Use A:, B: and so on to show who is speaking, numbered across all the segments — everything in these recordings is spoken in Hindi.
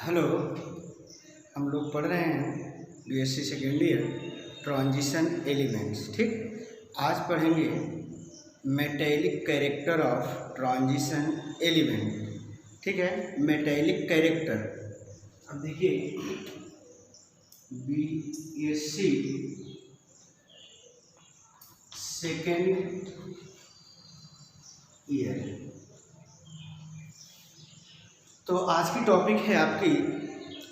A: हेलो। हम लोग पढ़ रहे हैं BSc second year transition elements. ठीक, आज पढ़ेंगे metallic character of transition element. ठीक है, मेटेलिक कैरेक्टर। अब देखिए बीएससी सेकेंड ईयर, तो आज की टॉपिक है आपकी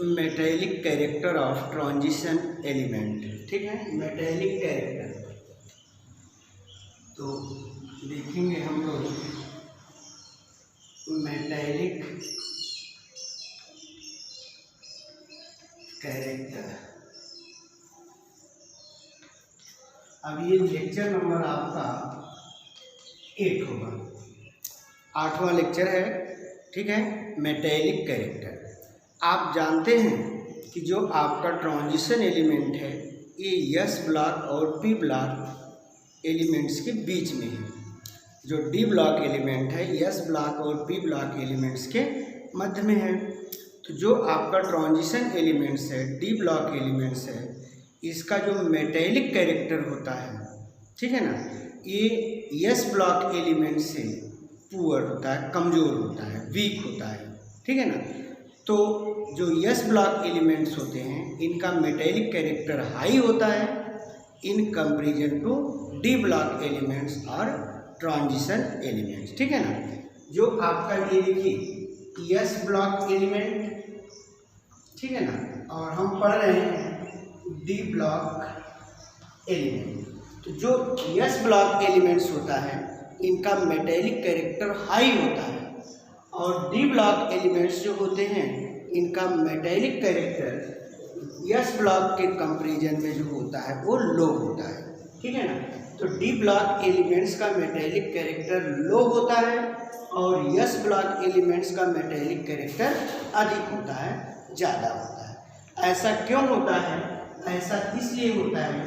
A: metallic character of transition element. ठीक है, मेटेलिक कैरेक्टर। तो देखेंगे हम लोग मेटेलिक कैरेक्टर। अब ये लेक्चर नंबर आपका 8 होगा, 8वां लेक्चर है। ठीक है, मेटेलिक कैरेक्टर। आप जानते हैं कि जो आपका ट्रांजिशन एलिमेंट है ये एस ब्लॉक और पी ब्लॉक एलिमेंट्स के बीच में है। जो डी ब्लॉक एलिमेंट है एस ब्लॉक और पी ब्लॉक एलिमेंट्स के मध्य में है। तो जो आपका ट्रांजिशन एलिमेंट्स है, डी ब्लॉक एलिमेंट्स है, इसका जो मेटेलिक कैरेक्टर होता है, ठीक है ना, ये एस ब्लॉक एलिमेंट से पुअर होता है, कमज़ोर होता है, वीक होता है। ठीक है ना। तो जो एस ब्लॉक एलिमेंट्स होते हैं इनका मेटेलिक कैरेक्टर हाई होता है in comparison to D block elements और ट्रांजिशन एलिमेंट्स। ठीक है ना। जो आपका ये देखिए एस ब्लॉक एलिमेंट, ठीक है ना, और हम पढ़ रहे हैं डी ब्लॉक एलिमेंट। तो जो एस ब्लॉक एलिमेंट्स होता है इनका मेटेलिक कैरेक्टर हाई होता है और डी ब्लॉक एलिमेंट्स जो होते हैं इनका मेटेलिक कैरेक्टर एस ब्लॉक के कंपैरिजन में जो होता है वो लो होता है। ठीक है ना। तो डी ब्लॉक एलिमेंट्स का मेटेलिक कैरेक्टर लो होता है और एस ब्लॉक एलिमेंट्स का मेटेलिक कैरेक्टर अधिक होता है, ज़्यादा होता है। ऐसा क्यों होता है? ऐसा इसलिए होता है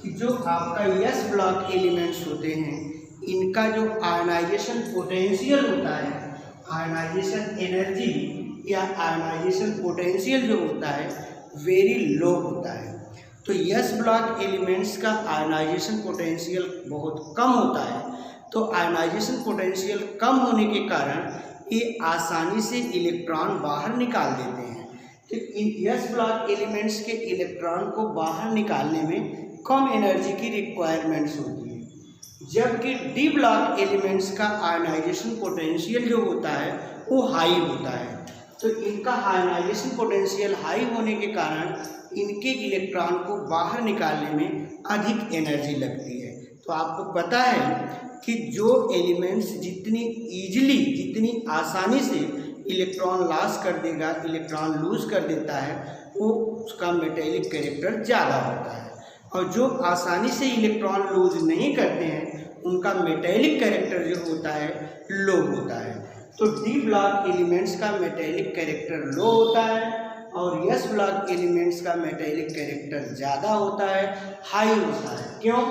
A: कि जो आपका एस ब्लॉक एलिमेंट्स होते हैं इनका जो आयनाइजेशन पोटेंशियल होता है, आयनाइजेशन एनर्जी या आयनाइजेशन पोटेंशियल जो होता है वेरी लो होता है। तो एस ब्लॉक एलिमेंट्स का आयनाइजेशन पोटेंशियल बहुत कम होता है। तो आयनाइजेशन पोटेंशियल कम होने के कारण ये आसानी से इलेक्ट्रॉन बाहर निकाल देते हैं। तो इन एस ब्लॉक एलिमेंट्स के इलेक्ट्रॉन को बाहर निकालने में कम एनर्जी की रिक्वायरमेंट्स होती है, जबकि डी ब्लॉक एलिमेंट्स का आयनाइजेशन पोटेंशियल जो होता है वो हाई होता है। तो इनका आयनाइजेशन पोटेंशियल हाई होने के कारण इनके इलेक्ट्रॉन को बाहर निकालने में अधिक एनर्जी लगती है। तो आपको पता है कि जो एलिमेंट्स जितनी ईजिली, जितनी आसानी से इलेक्ट्रॉन लॉस कर देगा, इलेक्ट्रॉन लूज कर देता है, वो उसका मेटेलिक कैरेक्टर ज़्यादा होता है। और जो आसानी से इलेक्ट्रॉन लूज नहीं करते हैं उनका मेटेलिक कैरेक्टर जो होता है लो होता है। तो डी ब्लॉक एलिमेंट्स का मेटेलिक कैरेक्टर लो होता है और एस ब्लॉक एलिमेंट्स का मेटेलिक कैरेक्टर ज़्यादा होता है, हाई होता है। क्यों?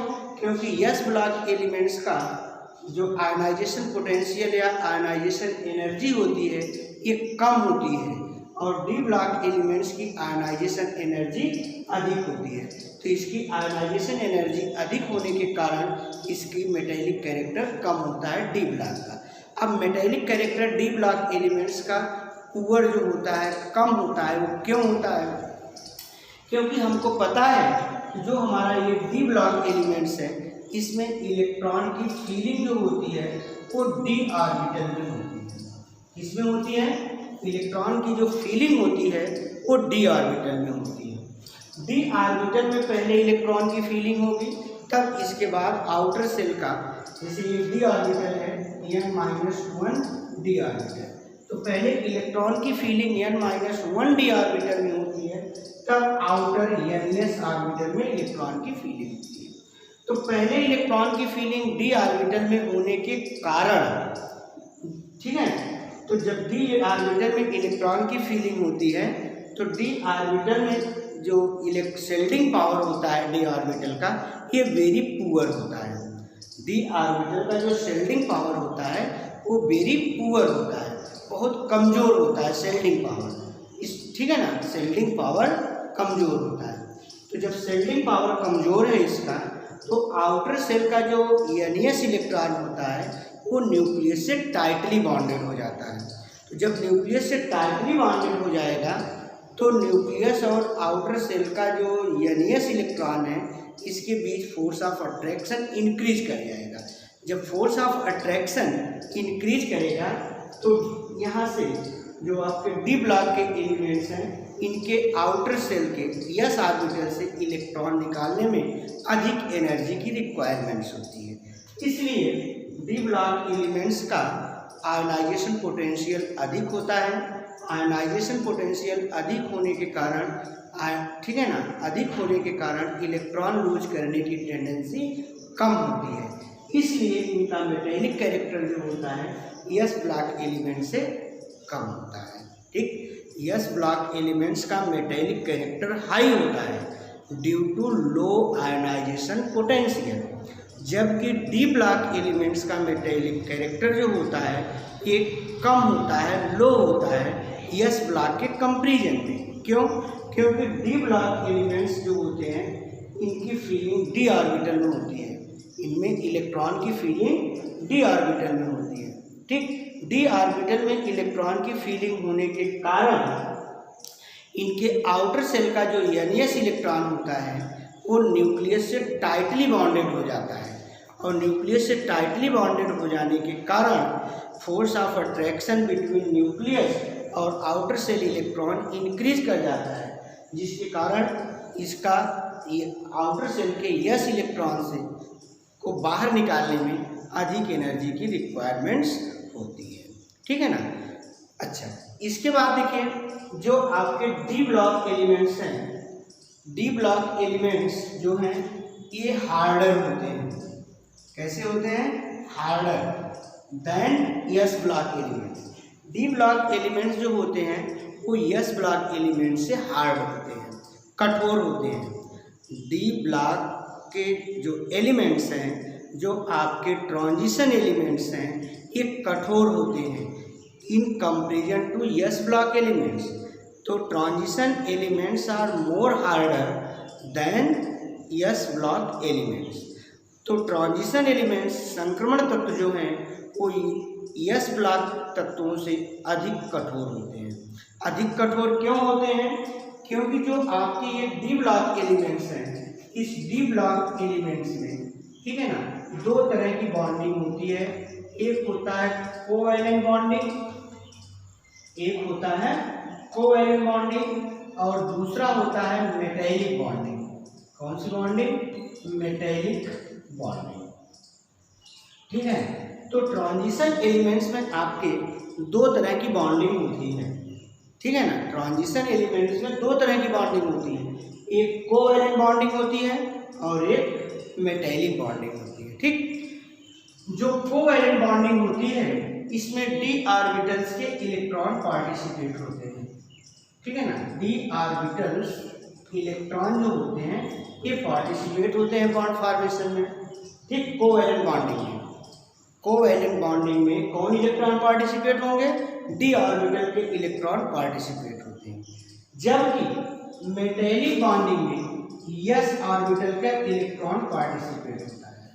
A: क्योंकि एस ब्लॉक एलिमेंट्स का जो आयनाइजेशन पोटेंशियल या आयनाइजेशन एनर्जी होती है ये कम होती है और डी ब्लॉक एलिमेंट्स की आयनाइजेशन एनर्जी अधिक होती है। तो इसकी आयनाइजेशन एनर्जी अधिक होने के कारण इसकी मेटेलिक कैरेक्टर कम होता है डी ब्लॉक का। अब metallic character D block elements का पुअर जो होता है, कम होता है, वो क्यों होता है? क्योंकि हमको पता है जो हमारा ये डी ब्लॉक एलिमेंट्स है इसमें इलेक्ट्रॉन की फीलिंग जो होती है वो डी ऑर्बिटल में होती है। इसमें होती है इलेक्ट्रॉन की जो फीलिंग होती है वो डी ऑर्बिटल में होती है। डी ऑर्बिटल में पहले इलेक्ट्रॉन की फीलिंग होगी, तब इसके बाद आउटर सेल का, जैसे ये डी ऑर्बिटल है n-1 डी ऑर्बिटल, तो पहले इलेक्ट्रॉन की फीलिंग n-1 डी ऑर्बिटल में होती है, तब आउटर ns ऑर्बिटल में इलेक्ट्रॉन की फीलिंग होती है। तो पहले इलेक्ट्रॉन की फीलिंग डी ऑर्बिटल में होने के कारण, ठीक है, तो जब डी ऑर्बिटल में इलेक्ट्रॉन की फीलिंग होती है तो डी ऑर्बिटल में जो शेल्डिंग पावर होता है डी ऑर्बिटल का ये वेरी पुअर होता है। डी ऑर्बिटल का जो शेल्डिंग पावर होता है वो वेरी पुअर होता है, बहुत कमज़ोर होता है शेल्डिंग पावर। इस ठीक है ना, शेल्डिंग पावर कमज़ोर होता है। तो जब शेल्डिंग पावर कमज़ोर है इसका, तो आउटर सेल का जो NS इलेक्ट्रॉन होता है वो न्यूक्लियस से टाइटली बॉन्डेड हो जाता है। तो जब न्यूक्लियस से टाइटली बॉन्डेड हो जाएगा तो न्यूक्लियस और आउटर सेल का जो NS इलेक्ट्रॉन है इसके बीच फोर्स ऑफ अट्रैक्शन इंक्रीज कर जाएगा। जब फोर्स ऑफ अट्रैक्शन इंक्रीज करेगा तो यहाँ से जो आपके डी ब्लॉक के एलिमेंट्स हैं इनके आउटर सेल के s ऑर्बिटल से इलेक्ट्रॉन निकालने में अधिक एनर्जी की रिक्वायरमेंट्स होती है। इसलिए डी ब्लॉक एलिमेंट्स का आयनाइजेशन पोटेंशियल अधिक होता है। आयनाइजेशन पोटेंशियल अधिक होने के कारण, ठीक है ना, अधिक होने के कारण इलेक्ट्रॉन लूज करने की टेंडेंसी कम होती है। इसलिए इनका मेटेलिक कैरेक्टर जो होता है s ब्लॉक एलिमेंट से कम होता है। ठीक, s ब्लॉक एलिमेंट्स का मेटेलिक कैरेक्टर हाई होता है due to low ionization potential, जबकि डी ब्लॉक एलिमेंट्स का मेटेलिक कैरेक्टर जो होता है ये कम होता है, लो होता है s ब्लॉक के कंपैरिजन में। क्यों? क्योंकि डी ब्लॉक एलिमेंट्स जो होते हैं इनकी फीलिंग डी ऑर्बिटल में होती है, इनमें इलेक्ट्रॉन की फीलिंग डी ऑर्बिटल में होती है। ठीक, डी ऑर्बिटल में इलेक्ट्रॉन की फीलिंग होने के कारण इनके आउटर सेल का जो NS इलेक्ट्रॉन होता है वो न्यूक्लियस से टाइटली बॉन्डेड हो जाता है, और न्यूक्लियस से टाइटली बॉन्डेड हो जाने के कारण force of attraction between nucleus और आउटर सेल इलेक्ट्रॉन इंक्रीज कर जाता है, जिसके कारण इसका आउटर सेल के S इलेक्ट्रॉन से को बाहर निकालने में अधिक एनर्जी की रिक्वायरमेंट्स होती है। ठीक है ना। अच्छा, इसके बाद देखिए जो आपके डी ब्लॉक एलिमेंट्स हैं, डी ब्लॉक एलिमेंट्स जो हैं ये हार्डर होते हैं। कैसे होते हैं? Harder than S block elements. D block elements जो होते हैं वो S ब्लॉक एलिमेंट से हार्ड होते हैं, कठोर होते हैं। डी ब्लॉक के जो एलिमेंट्स हैं, जो आपके ट्रांजिशन एलिमेंट्स हैं, ये कठोर होते हैं in comparison to S block elements. तो transition elements are more harder than S block elements. तो ट्रांजिशन एलिमेंट्स, संक्रमण तत्व जो हैं वो S ब्लॉक तत्वों से अधिक कठोर होते हैं। अधिक कठोर क्यों होते हैं? क्योंकि जो आपके ये डी ब्लॉक एलिमेंट्स हैं, इस डी ब्लॉक एलिमेंट्स में, ठीक है ना, दो तरह की बॉन्डिंग होती है। एक होता है कोवैलेंट बॉन्डिंग, एक होता है कोवैलेंट बॉन्डिंग, और दूसरा होता है मेटैलिक बॉन्डिंग। कौन सी बॉन्डिंग? Metallic bonding. ठीक है। तो ट्रांजिशन एलिमेंट्स में आपके दो तरह की बॉन्डिंग होती है। ठीक है ना, ट्रांजिशन एलिमेंट्स में दो तरह की बॉन्डिंग होती है, एक कोवैलेंट बॉन्डिंग होती है और एक मेटैलिक बॉन्डिंग होती है। ठीक, जो कोवैलेंट बॉन्डिंग होती है इसमें डी ऑर्बिटल्स के इलेक्ट्रॉन पार्टिसिपेट होते हैं। ठीक है ना, डी ऑर्बिटल्स इलेक्ट्रॉन जो होते हैं ये पार्टिसिपेट होते हैं बॉन्ड फॉर्मेशन में। ठीक, कोवैलेंट बॉन्डिंग में, कोवैलेंट बॉन्डिंग में कौन इलेक्ट्रॉन पार्टिसिपेट होंगे? डी ऑर्बिटल के इलेक्ट्रॉन पार्टिसिपेट होते हैं। जबकि मेटैलिक बॉन्डिंग में S ऑर्बिटल का इलेक्ट्रॉन पार्टिसिपेट होता है,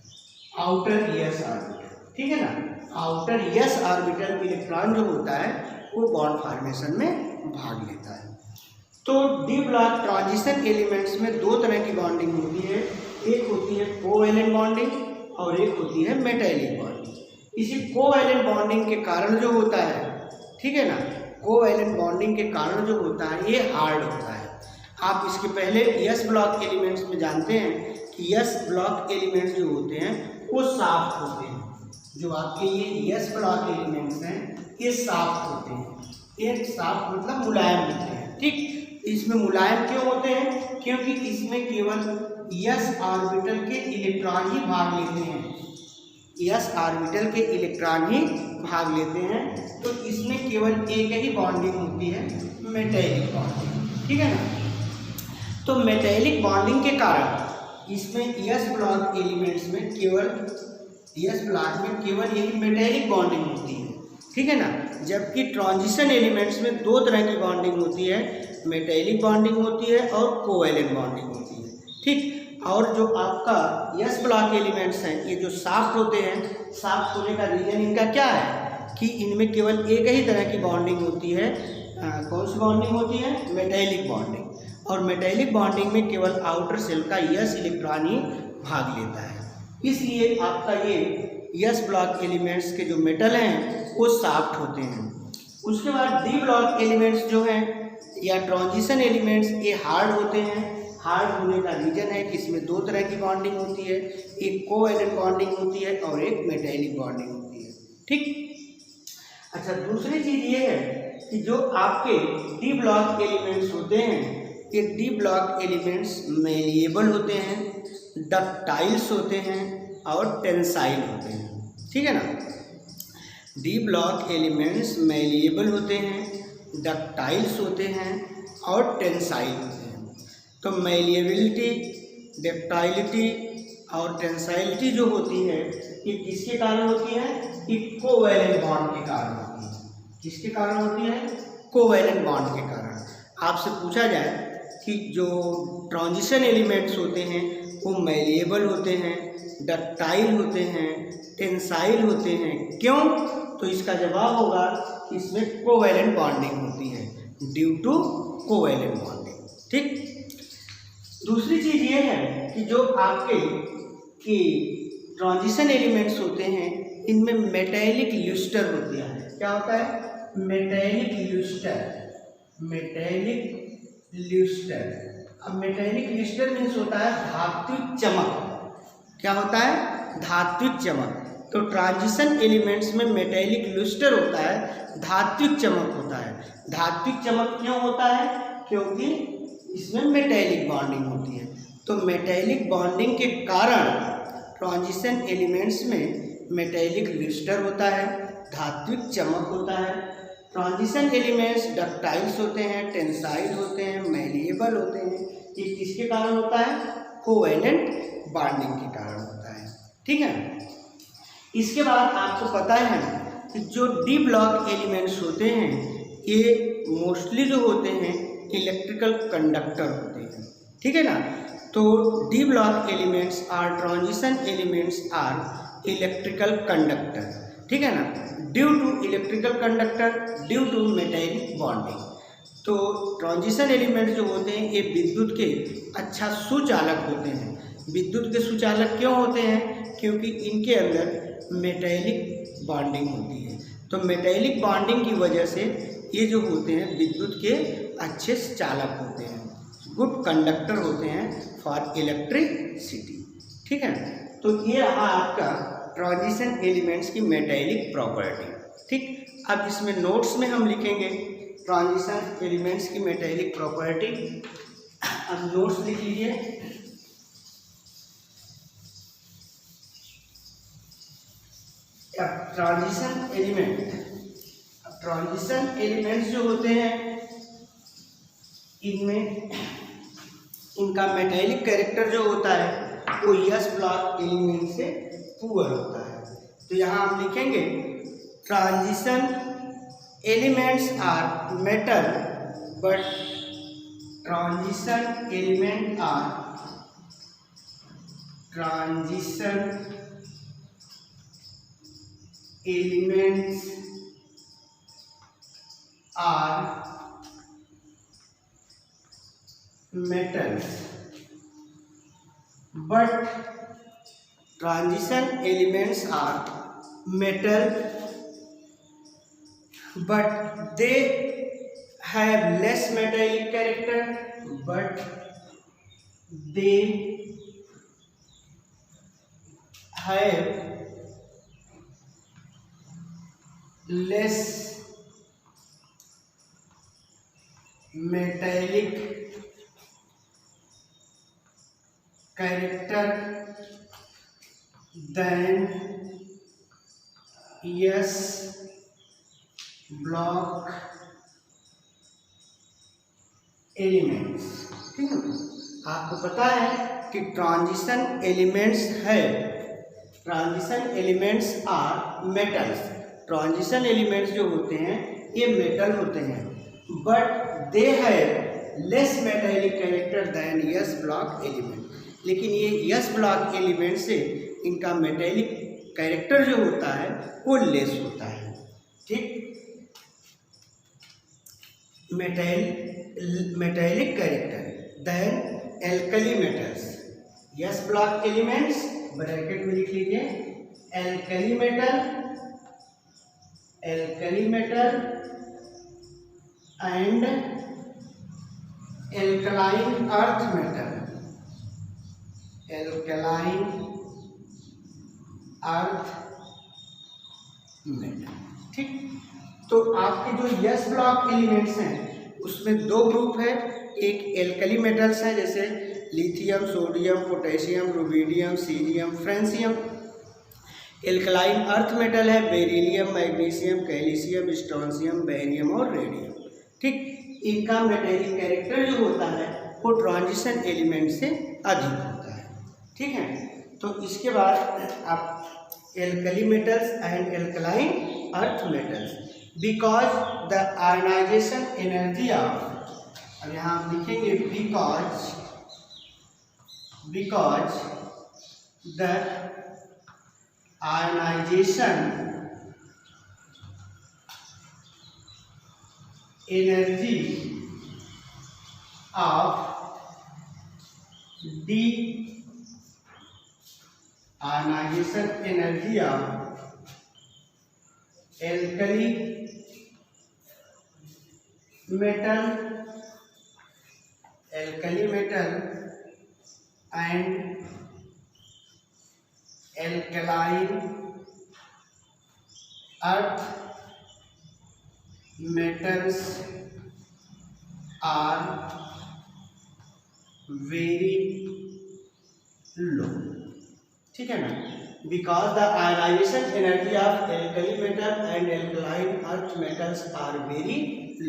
A: आउटर S ऑर्बिटल। ठीक है ना, आउटर S ऑर्बिटल इलेक्ट्रॉन जो होता है वो बॉन्ड फॉर्मेशन में भाग लेता है। तो डी ब्लॉक ट्रांजिशन एलिमेंट्स में दो तरह की बॉन्डिंग होती है, एक होती है कोवैलेंट बॉन्डिंग और एक होती है मेटैलिक बॉन्डिंग। इसी कोवैलेंट बॉन्डिंग के कारण जो होता है, ठीक है ना, कोवैलेंट बॉन्डिंग के कारण जो होता है ये हार्ड होता है। आप इसके पहले S ब्लॉक एलिमेंट्स में जानते हैं कि S ब्लॉक एलिमेंट्स जो होते हैं वो सॉफ्ट होते हैं। जो आपके ये S ब्लॉक एलिमेंट्स हैं ये सॉफ्ट होते हैं। एक सॉफ्ट मतलब मुलायम होते हैं। ठीक, इसमें मुलायम क्यों होते हैं? क्योंकि इसमें केवल S ऑर्बिटल के इलेक्ट्रॉन ही भाग लेते हैं, S ऑर्बिटल के इलेक्ट्रॉन ही भाग लेते हैं। तो इसमें केवल एक ही बॉन्डिंग होती है, मेटैलिक बॉन्डिंग। ठीक है ना, तो मेटैलिक बॉन्डिंग के कारण इसमें S ब्लॉक एलिमेंट्स में केवल S ब्लॉक में केवल यही मेटैलिक बॉन्डिंग होती है। ठीक है ना, जबकि ट्रांजिशन एलिमेंट्स में दो तरह की बॉन्डिंग होती है, मेटेलिक बॉन्डिंग होती है और कोवैलेंट बॉन्डिंग होती है, ठीक। और जो आपका यस ब्लॉक एलिमेंट्स हैं, ये जो साफ्ट होते हैं, साफ्ट होने का रीजन इनका क्या है कि इनमें केवल एक ही तरह की बॉन्डिंग होती है। कौन सी बॉन्डिंग होती है? Metallic bonding. और मेटेलिक बॉन्डिंग में केवल आउटर सेल का यस इलेक्ट्रॉन ही भाग लेता है, इसलिए आपका ये यस ब्लॉक एलिमेंट्स के जो मेटल हैं वो साफ्ट होते हैं। उसके बाद डी ब्लॉक एलिमेंट्स जो हैं या ट्रांजिशन एलिमेंट्स, ये हार्ड होते हैं। हार्ड होने का रीजन है कि इसमें दो तरह की बॉन्डिंग होती है, एक कोवैलेंट बॉन्डिंग होती है और एक मेटेलिक बॉन्डिंग होती है, ठीक। अच्छा, दूसरी चीज़ ये है कि जो आपके डी ब्लॉक एलिमेंट्स होते हैं, ये डी ब्लॉक एलिमेंट्स मेलिएबल होते हैं, डक्टाइल्स होते हैं और टेंसाइल होते हैं, ठीक है ना। डी ब्लॉक एलिमेंट्स मेलिएबल होते हैं, डक्टाइल्स होते हैं और टेंसाइल होते हैं। तो मेलिएबिलिटी, डक्टाइलिटी और टेंसाइलिटी जो होती है ये किसके कारण होती है? कि कोवैलेंट बॉन्ड के कारण होती है। किसके कारण होती है? कोवैलेंट बॉन्ड के कारण। आपसे पूछा जाए कि जो ट्रांजिशन एलिमेंट्स होते हैं वो मेलिएबल होते हैं, डक्टाइल होते हैं, टेंसाइल होते हैं, क्यों? तो इसका जवाब होगा इसमें कोवैलेंट बॉन्डिंग होती है, ड्यू टू कोवैलेंट बॉन्डिंग, ठीक। दूसरी चीज़ ये है कि जो आपके कि ट्रांजिशन एलिमेंट्स होते हैं इनमें मेटेलिक ल्यूस्टर होता है। क्या होता है? मेटेलिक ल्यूस्टर। मेटेलिक ल्यूस्टर। अब मेटेलिक ल्यूस्टर मीन्स होता है धात्विक चमक। क्या होता है? धात्विक चमक। तो ट्रांजिशन एलिमेंट्स में मेटेलिक ल्यूस्टर होता है, धात्विक चमक होता है। धात्विक चमक क्यों होता है? क्योंकि इसमें मेटेलिक बॉन्डिंग होती है। तो मेटेलिक बॉन्डिंग के कारण ट्रांजिशन एलिमेंट्स में मेटेलिक ल्यूस्टर होता है, धात्विक चमक होता है। ट्रांजिशन एलिमेंट्स डक्टाइल्स होते हैं, टेंसाइल होते हैं, मेलिएबल होते हैं। ये किसके कारण होता है? कोवैलेंट बॉन्डिंग के कारण होता है, ठीक है। इसके बाद आपको पता है कि जो डी ब्लॉक एलिमेंट्स होते हैं ये मोस्टली जो होते हैं इलेक्ट्रिकल कंडक्टर होते हैं, ठीक है ना। तो D block elements are transition elements are electrical conductor, ठीक है ना। Due to electrical conductor, due to metallic bonding. तो ट्रांजिशन एलिमेंट्स जो होते हैं ये विद्युत के अच्छा सुचालक होते हैं। विद्युत के सुचालक क्यों होते हैं? क्योंकि इनके अंदर मेटेलिक बॉन्डिंग होती है। तो मेटेलिक बॉन्डिंग की वजह से ये जो होते हैं विद्युत के अच्छे चालक होते हैं, गुड कंडक्टर होते हैं फॉर इलेक्ट्रिसिटी, ठीक है। तो ये रहा आपका ट्रांजिशन एलिमेंट्स की मेटेलिक प्रॉपर्टी, ठीक। अब इसमें नोट्स में हम लिखेंगे ट्रांजिशन एलिमेंट्स की मेटेलिक प्रॉपर्टी। अब नोट्स लिख लीजिए। ट्रांजिशन एलिमेंट्स जो होते हैं इनमें इनका मेटेलिक कैरेक्टर जो होता है वो यस ब्लॉक एलिमेंट से पुअर होता है। तो यहाँ हम लिखेंगे transition elements are metal but transition element are metals, but transition elements are metal, but they have less metallic character, but they have less metallic character than S block elements, ठीक है। आपको पता है कि ट्रांजिशन एलिमेंट्स है, transition elements are metals. Transition elements जो होते हैं ये मेटल होते हैं, but they have less metallic character than S block element, लेकिन ये यस ब्लॉक एलिमेंट से इनका मेटेलिक कैरेक्टर जो होता है वो लेस होता है। ठीक, metallic character than alkali metals, S block elements bracket में लिख लीजिए, alkali metal and alkaline earth metal, alkaline earth metal. ठीक, तो आपके जो यस ब्लॉक एलिमेंट्स हैं उसमें दो ग्रुप है, एक एल्कली मेटल्स हैं जैसे lithium, sodium, potassium, rubidium, cerium, francium. Alkaline earth metal है beryllium, magnesium, calcium, strontium, barium और रेडियम। ठीक, इनका मेटेलिक कैरेक्टर जो होता है वो ट्रांजिशन एलिमेंट से अधिक होता है। ठीक है, तो इसके बाद आप alkali metals and alkaline earth metals, because the ionization energy of, अब यहाँ आप लिखेंगे because the ionization energy of D ionization energy of alkali metal and alkaline earth metals are very low। ठीक है ना, because the ionization energy of alkali metal and alkaline earth metals are very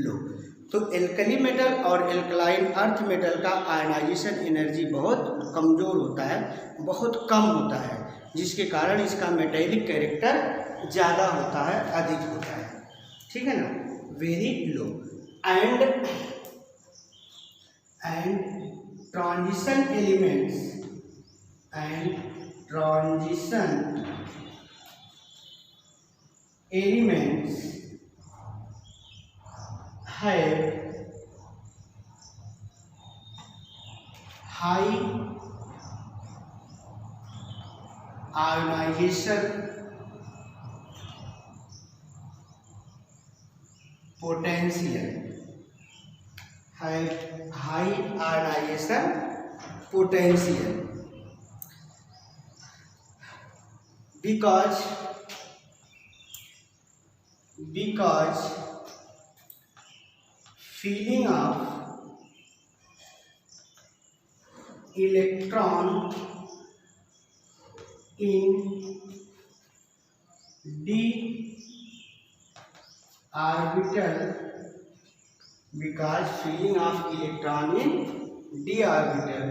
A: low. तो एल्कली मेटल और एल्कलाइन अर्थ मेटल का आयनाइजेशन एनर्जी बहुत कमज़ोर होता है, बहुत कम होता है, जिसके कारण इसका मेटेलिक कैरेक्टर ज़्यादा होता है, अधिक होता है। ठीक है ना, very low and transition elements have high ionization potential, high ionization potential, because feeling of electron in d orbital, because feeling of electron in d orbital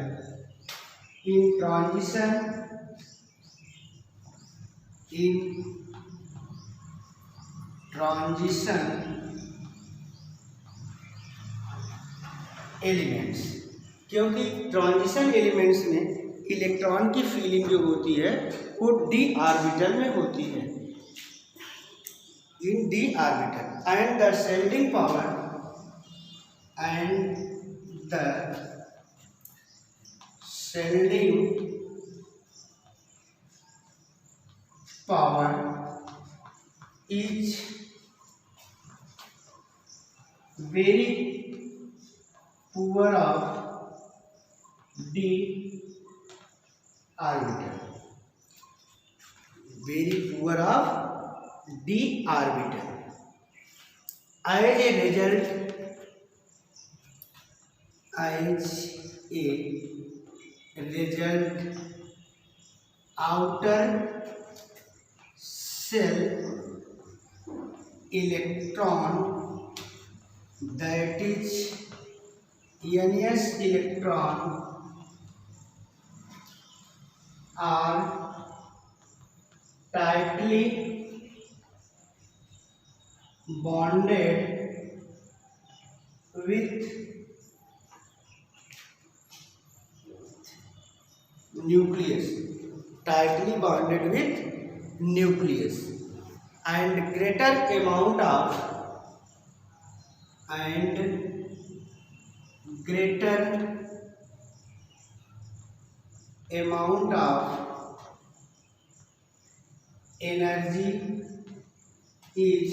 A: in transition elements, क्योंकि ट्रांजिशन एलिमेंट्स में इलेक्ट्रॉन की फीलिंग जो होती है वो डी ऑर्बिटल में होती है, in d orbital, and the shielding power is very poor of d orbital, very poor of d orbital. As a result, outer shell electron, that is ns electron, are tightly bonded with nucleus, tightly bonded with nucleus, and greater amount of energy is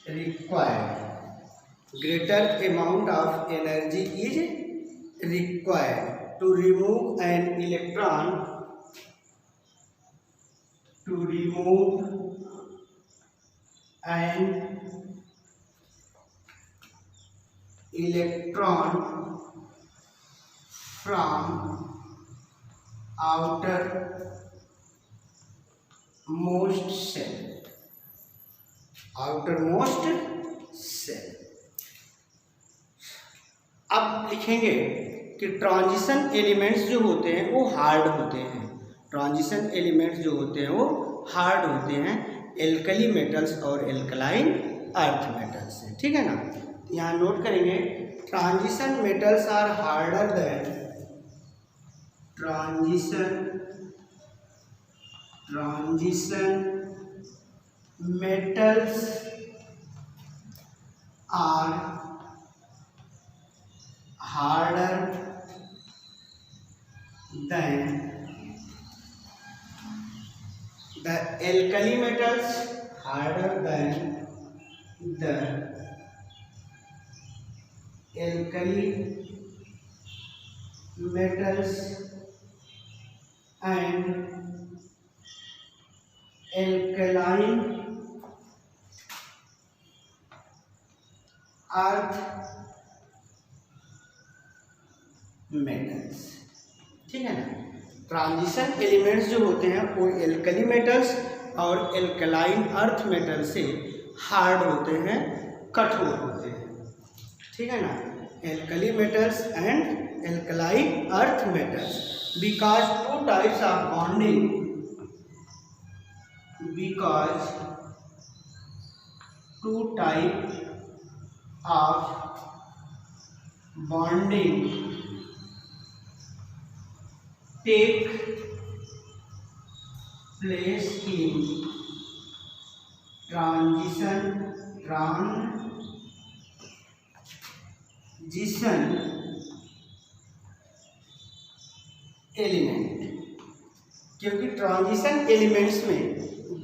A: required. Greater amount of energy is required to remove an electron, from outermost cell. अब लिखेंगे कि ट्रांजिशन एलिमेंट्स जो होते हैं वो हार्ड होते हैं। ट्रांजिशन एलिमेंट्स जो होते हैं वो हार्ड होते हैं एल्कली मेटल्स और एल्कलाइन अर्थ मेटल्स से, ठीक है ना। यहाँ नोट करेंगे, transition metals are harder than transition metals are harder than the alkali metals, and alkaline earth metals, ठीक है ना। ट्रांजिशन एलिमेंट्स जो होते हैं वो एल्कली मेटल्स और एल्कलाइन अर्थ मेटल से हार्ड होते हैं, कठोर होते हैं, ठीक है ना। Alkali metals and alkaline earth metals, because to types of bonding, take place in transition element, क्योंकि ट्रांजिशन एलिमेंट्स में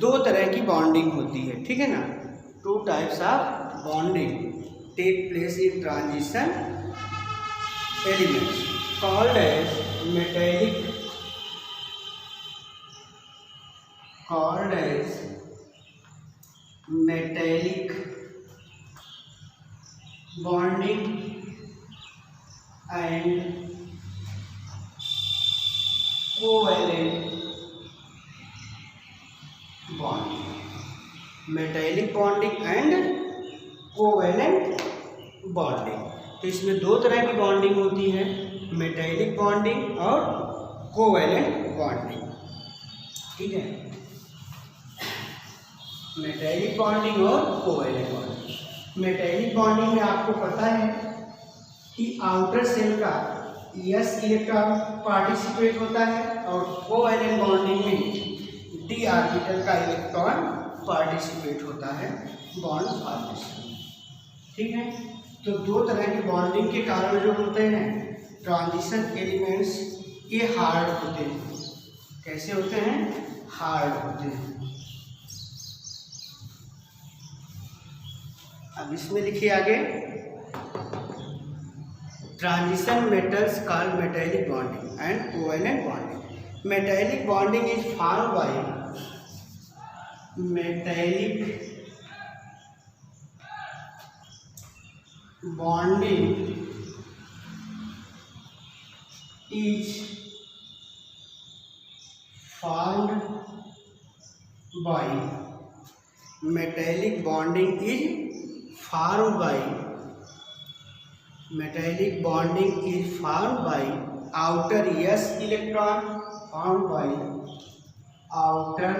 A: दो तरह की बॉन्डिंग होती है, ठीक है ना। Two types of bonding take place in transition elements called as metallic bonding and covalent bonding. Metallic bonding and covalent bonding, तो इसमें दो तरह की बॉन्डिंग होती है, मेटैलिक बॉन्डिंग और कोवैलेंट बॉन्डिंग, ठीक है। मेटैलिक बॉन्डिंग और कोवैलेंट बॉन्डिंग। मेटैलिक बॉन्डिंग में आपको पता है कि आउटर सेल का s इलेक्ट्रॉन पार्टिसिपेट होता है और कोवैलेंट बॉन्डिंग में d ऑर्बिटल का इलेक्ट्रॉन पार्टिसिपेट होता है बॉन्ड फॉर्मेशन, ठीक है। तो दो तरह की बॉन्डिंग के कारण जो होते हैं ट्रांजिशन एलिमेंट्स, ये हार्ड होते हैं। कैसे होते हैं? हार्ड होते हैं। अब इसमें लिखिए आगे, transition metals called metallic bonding and covalent bonding. Metallic bonding is formed by metallic bonding is formed by metallic bonding is formed by outer s electron formed by outer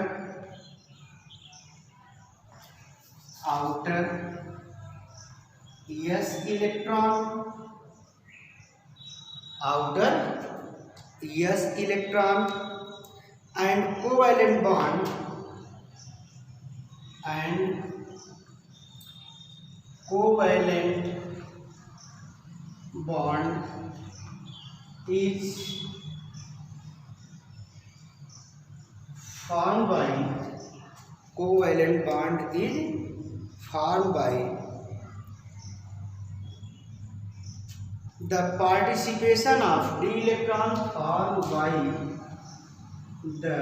A: s electron outer s electron, and covalent bond is formed by the participation of d electron formed by the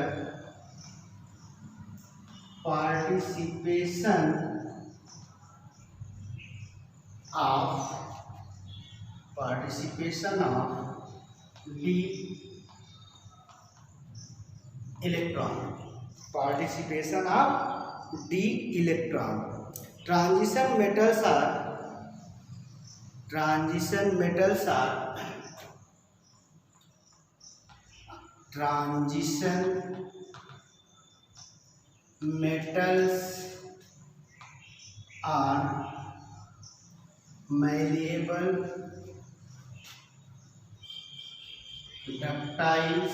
A: participation of d electron. Transition metals are malleable, ductile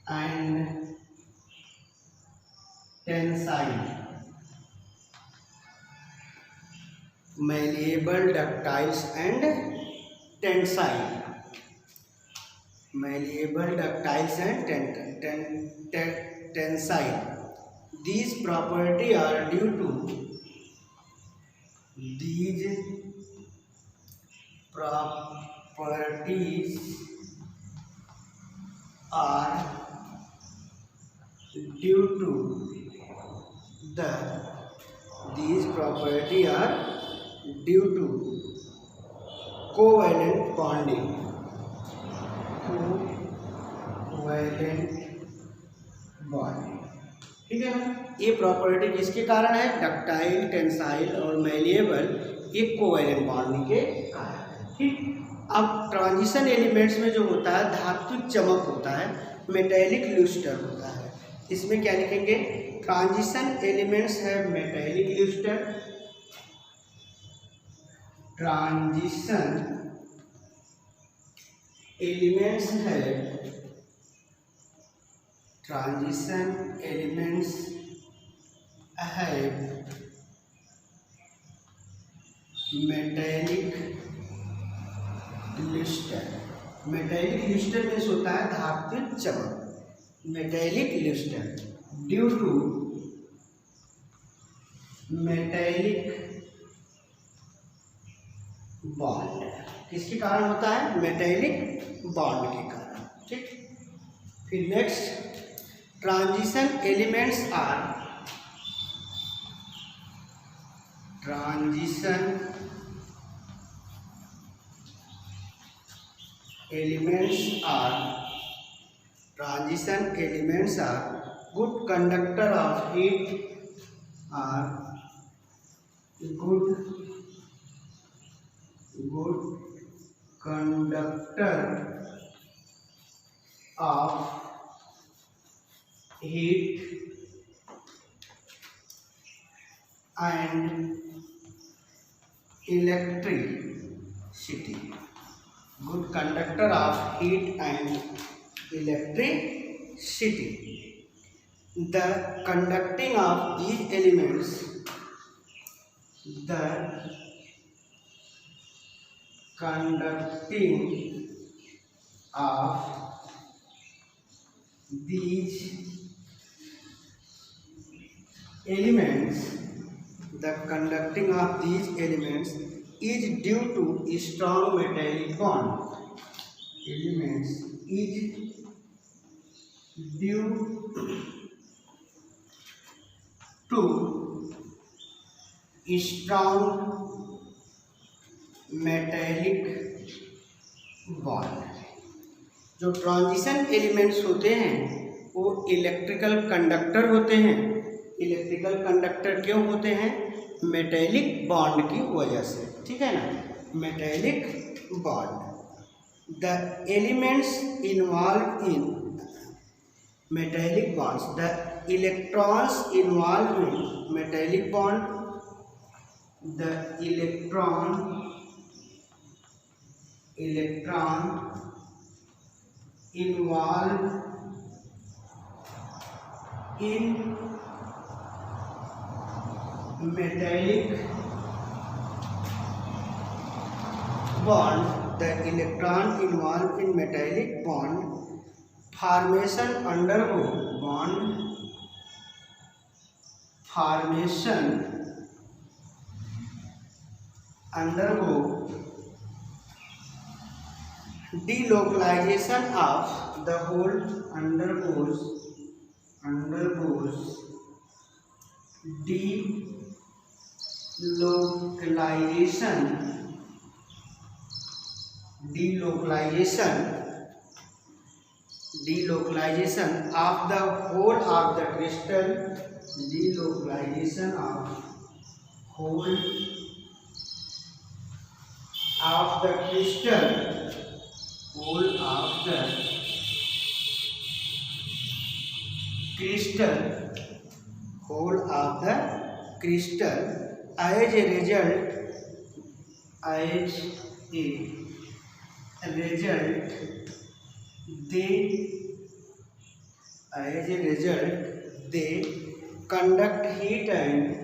A: and tensile. Malleable, ductile and tensile. These properties are due to covalent bonding. ठीक है ना, ये प्रॉपर्टी किसके कारण है? डक्टाइल, टेंसाइल और मैलिएबल, ये कोवैलेंट बॉन्डिंग के कारण है। ठीक, अब ट्रांजिशन एलिमेंट्स में जो होता है धात्विक चमक होता है, मेटेलिक लुस्टर होता है। इसमें क्या लिखेंगे? ट्रांजिशन एलिमेंट्स है मेटेलिक लुस्टर, ट्रांजिशन एलिमेंट्स है metallic lustre. Metallic lustre means होता है धात्विक चमक। Metallic lustre due to metallic bond, किसके कारण होता है? मेटेलिक बॉन्ड के कारण। ठीक, फिर next, transition elements are good conductor of heat, good conductor of heat and electricity. Good conductor of heat and electricity. The conducting of these elements, the conducting of these elements is due to strong metallic bond. Strong metallic bond. जो ट्रांजिशन एलिमेंट्स होते हैं वो इलेक्ट्रिकल कंडक्टर होते हैं। इलेक्ट्रिकल कंडक्टर क्यों होते हैं? मेटेलिक बॉन्ड की वजह से। ठीक है ना, metallic bond. The elements involve in metallic bonds, the electrons involved in metallic bond, the electron electron involve in metallic bond, the electron involved in metallic bond formation undergo delocalization of the whole undergoes delocalization of the whole of the crystal, delocalization of whole of the crystal, whole of the crystal, whole of the crystal, as a result they conduct heat and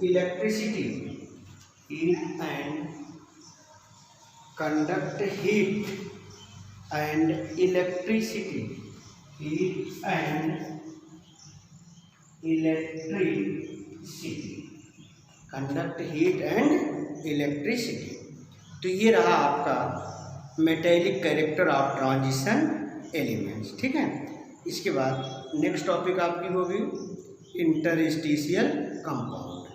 A: electricity, conduct heat and electricity, conduct heat and electricity। तो ये रहा आपका metallic character of transition elements, ठीक है। इसके बाद नेक्स्ट टॉपिक आपकी होगी इंटरस्टिशियल कंपाउंड।